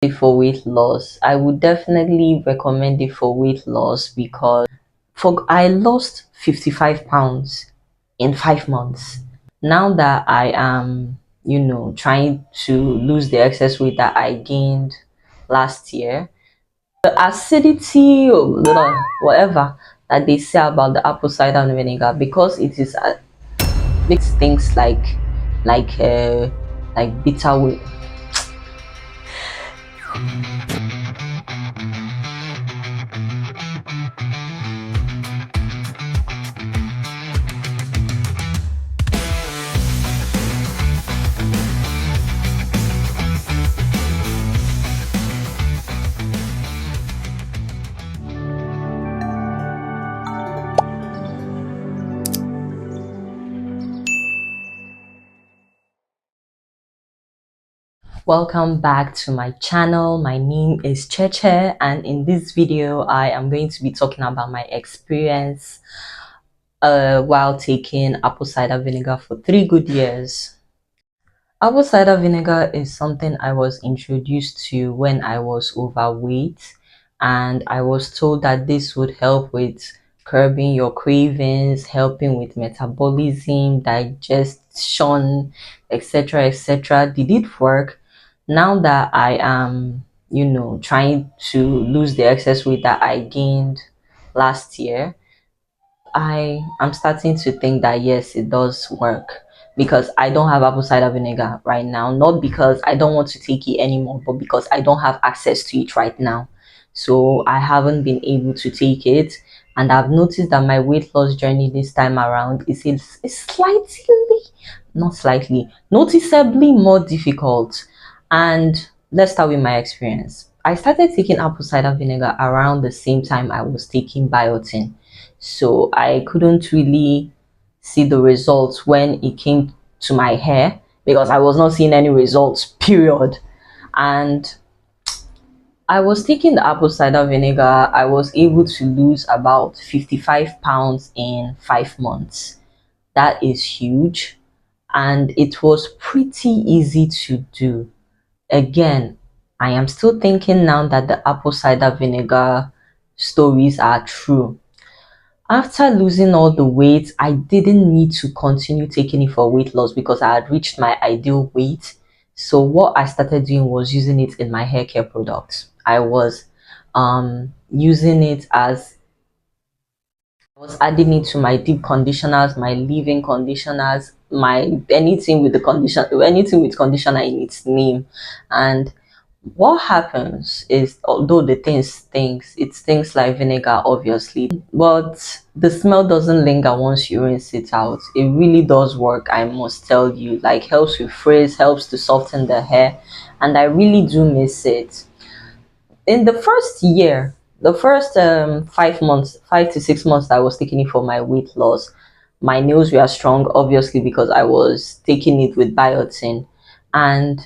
it for weight loss. I would definitely recommend it for weight loss because I lost 55 pounds in 5 months. Now that I am, trying to lose the excess weight that I gained last year, the acidity or whatever that they say about the apple cider vinegar, because it is makes things like uh like bitter. Welcome back to my channel. My name is Cheche, and in this video I am going to be talking about my experience while taking apple cider vinegar for 3 good years. Apple cider vinegar is something I was introduced to when I was overweight, and I was told that this would help with curbing your cravings, helping with metabolism, digestion, etc. etc. Did it work? Now that I am, trying to lose the excess weight that I gained last year, I am starting to think that yes, it does work, because I don't have apple cider vinegar right now. Not because I don't want to take it anymore, but because I don't have access to it right now. So I haven't been able to take it, and I've noticed that my weight loss journey this time around is slightly, not slightly, noticeably more difficult. And let's start with my experience. I started taking apple cider vinegar around the same time I was taking biotin, so I couldn't really see the results when it came to my hair, because I was not seeing any results, period. And I was taking the apple cider vinegar. I was able to lose about 55 pounds in 5 months. That is huge, and it was pretty easy to do. Again, I am still thinking now that the apple cider vinegar stories are true. After losing all the weight, I didn't need to continue taking it for weight loss because I had reached my ideal weight. So what I started doing was using it in my hair care products. I was using it as I was adding it to my deep conditioners, my leave-in conditioners, my anything with the condition, anything with conditioner in its name. And what happens is, although the thing stinks, it stinks like vinegar, obviously, but the smell doesn't linger once you rinse it out. It really does work, I must tell you. Like, helps with frizz, helps to soften the hair, and I really do miss it. In the first year, the first 5 months, 5 to 6 months that I was taking it for my weight loss, my nails were strong, obviously, because I was taking it with biotin. And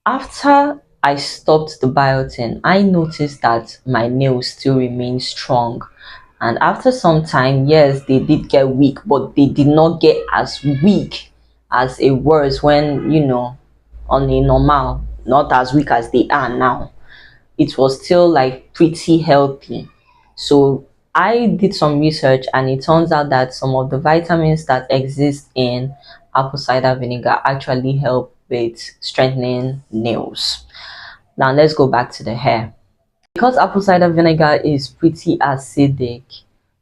after I stopped the biotin, I noticed that my nails still remain strong. And after some time, yes, they did get weak, but they did not get as weak as it was when, on a normal, not as weak as they are now. It was still like pretty healthy. So I did some research, and it turns out that some of the vitamins that exist in apple cider vinegar actually help with strengthening nails. Now let's go back to the hair. Because apple cider vinegar is pretty acidic,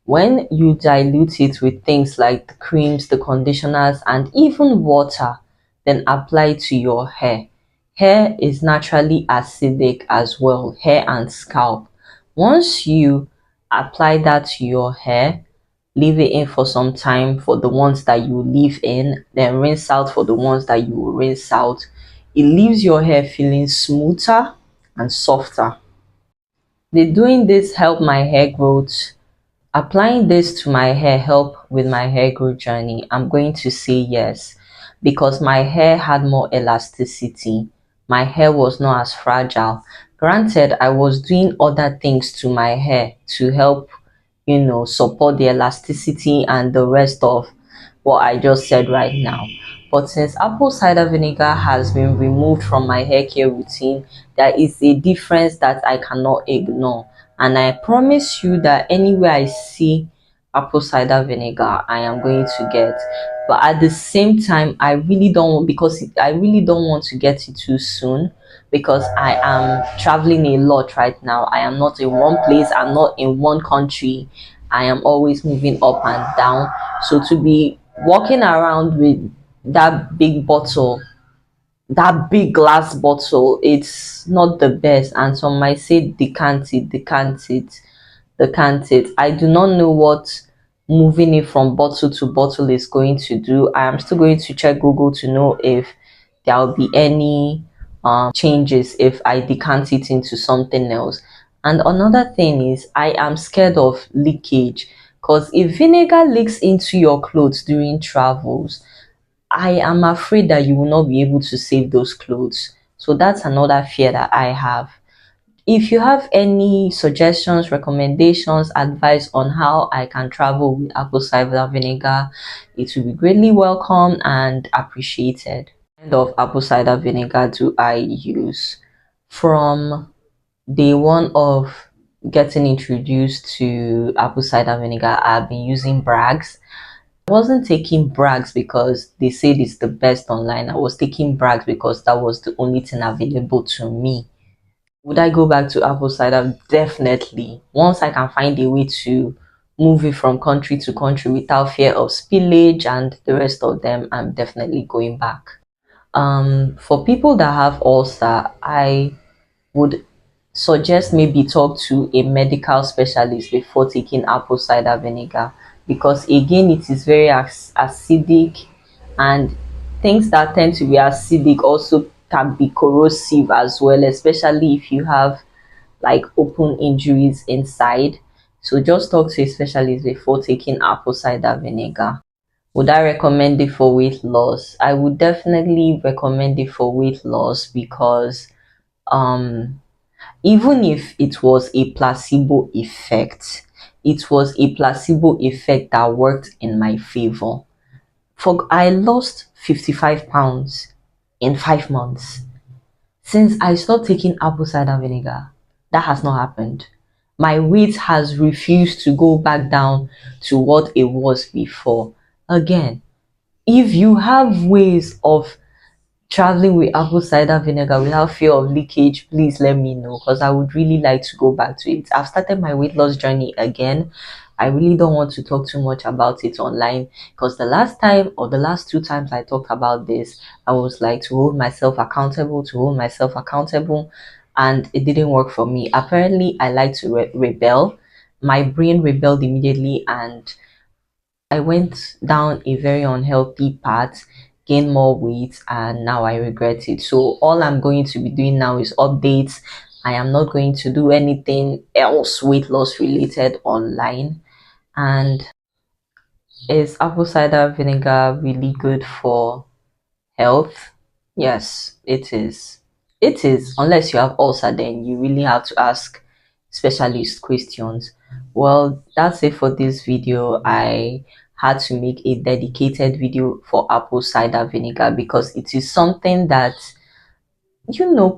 when you dilute it with things like the creams, the conditioners, and even water, then apply to your hair. Hair is naturally acidic as well, hair and scalp. Once you apply that to your hair, leave it in for some time for the ones that you leave in, then rinse out for the ones that you will rinse out. It leaves your hair feeling smoother and softer. Did doing this help my hair growth? Applying this to my hair help with my hair growth journey? I'm going to say yes, because my hair had more elasticity. My hair was not as fragile. Granted, I was doing other things to my hair to help, support the elasticity and the rest of what I just said right now. But since apple cider vinegar has been removed from my hair care routine, there is a difference that I cannot ignore. And I promise you that anywhere I see apple cider vinegar, I am going to get. But at the same time, I really don't want, because I really don't want to get it too soon, because I am traveling a lot right now. I am not in one place, I'm not in one country. I am always moving up and down. So to be walking around with that big bottle, that big glass bottle, it's not the best. And some might say decant it, decant it, decant it. I do not know what moving it from bottle to bottle is going to do. I am still going to check Google to know if there will be any changes if I decant it into something else. And another thing is, I am scared of leakage, because if vinegar leaks into your clothes during travels, I am afraid that you will not be able to save those clothes. So that's another fear that I have. If you have any suggestions, recommendations, advice on how I can travel with apple cider vinegar, it will be greatly welcome and appreciated. What kind of apple cider vinegar do I use? From day one of getting introduced to apple cider vinegar, I've been using Bragg's. I wasn't taking Bragg's because they said it's the best online. I was taking Bragg's because that was the only thing available to me. Would I go back to apple cider? Definitely. Once I can find a way to move it from country to country without fear of spillage and the rest of them, I'm definitely going back. For people that have ulcer, I would suggest maybe talk to a medical specialist before taking apple cider vinegar, because again it is very acidic, and things that tend to be acidic also can be corrosive as well, especially if you have like open injuries inside. So just talk to a specialist before taking apple cider vinegar. Would I recommend it for weight loss? I would definitely recommend it for weight loss, because um even if it was a placebo effect, it was a placebo effect that worked in my favor. For I lost 55 pounds in 5 months. Since I stopped taking apple cider vinegar, that has not happened. My weight has refused to go back down to what it was before. Again, if you have ways of traveling with apple cider vinegar without fear of leakage, please let me know, because I would really like to go back to it. I've started my weight loss journey again. I really don't want to talk too much about it online, because the last time or the last two times I talked about this, I was like to hold myself accountable, to hold myself accountable, and it didn't work for me. Apparently, I like to rebel. My brain rebelled immediately, and I went down a very unhealthy path, gained more weight, and now I regret it. So all I'm going to be doing now is updates. I am not going to do anything else weight loss related online. And is apple cider vinegar really good for health? Yes, it is. It is, unless you have ulcer, then you really have to ask specialist questions. Well, that's it for this video. I had to make a dedicated video for apple cider vinegar, because it is something that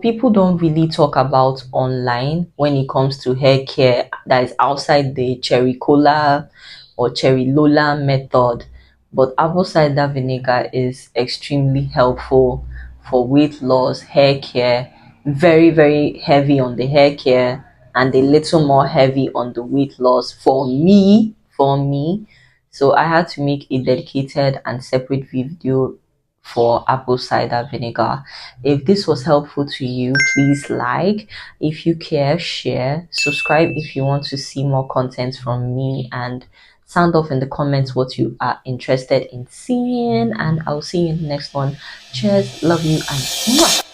people don't really talk about online when it comes to hair care, that is outside the cherry cola or cherry lola method. But apple cider vinegar is extremely helpful for weight loss, hair care, very, very heavy on the hair care, and a little more heavy on the weight loss for me. So I had to make a dedicated and separate video for apple cider vinegar. If this was helpful to you, please like. If you care, share. Subscribe if you want to see more content from me, and sound off in the comments what you are interested in seeing. And I'll see you in the next one. Cheers, love you, and mwah!